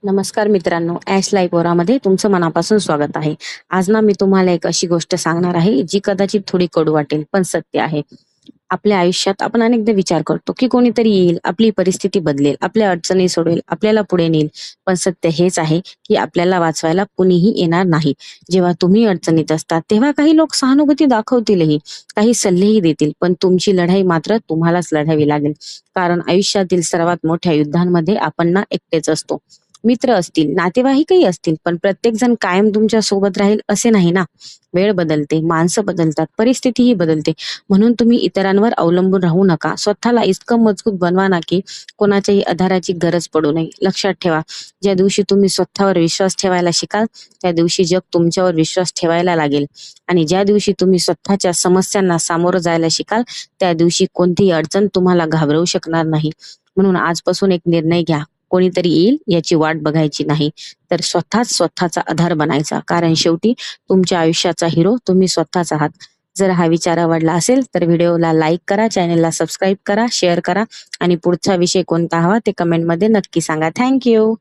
नमस्कार मित्रांनो, ash live ओरामध्ये तुमचं मनापासून स्वागत आहे. आज ना मी तुम्हाला एक अशी गोष्ट सांगणार आहे जी कदाचित थोडी कडू वाटेल पण सत्य आहे. आपल्या आयुष्यात आपण अनेकदा विचार करतो की कोणीतरी येईल, आपली परिस्थिती बदलेल, आपल्या अडचणी सोडवेल, आपल्याला पुढे नेईल. पण सत्य हेच आहे की आपल्याला वाचवायला कुणीही येणार नाही. जेव्हा तुम्ही अडचणीत असता तेव्हा काही लोक सहानुभूती दाखवतीलही, काही सल्लेही देतील, पण तुमची लढाई मात्र तुम्हालाच लढावी लागेल. कारण आयुष्यातील सर्वात मोठ्या युद्धांमध्ये आपण ना एकटेच असतो. मित्र असतील, नातेवाईकही असतील, पण प्रत्येक जण कायम तुमच्या सोबत राहील असे नाही ना. वेळ बदलते, माणसं बदलतात, परिस्थितीही बदलते. म्हणून तुम्ही इतरांवर अवलंबून राहू नका. स्वतःला इतकं मजबूत बनवा ना की कोणाच्याही आधाराची गरज पडू नये. लक्षात ठेवा, ज्या दिवशी तुम्ही स्वतःवर विश्वास ठेवायला शिकाल त्या दिवशी जग तुमच्यावर विश्वास ठेवायला लागेल. आणि ज्या दिवशी तुम्ही स्वतःच्या समस्यांना सामोरं जायला शिकाल त्या दिवशी कोणतीही अडचण तुम्हाला घाबरवू शकणार नाही. म्हणून आजपासून एक निर्णय घ्या, कोणीतरी येईल याची वाट बघायची नाही, तर स्वतःच स्वतःचा आधार बनायचा. कारण शेवटी तुमच्या आयुष्याचा हिरो तुम्ही स्वतःच आहात. जर हा विचार आवडला असेल तर व्हिडिओला लाईक करा, चॅनलला सबस्क्राईब करा, शेअर करा आणि पुढचा विषय कोणता हवा ते कमेंटमध्ये नक्की सांगा. थँक्यू.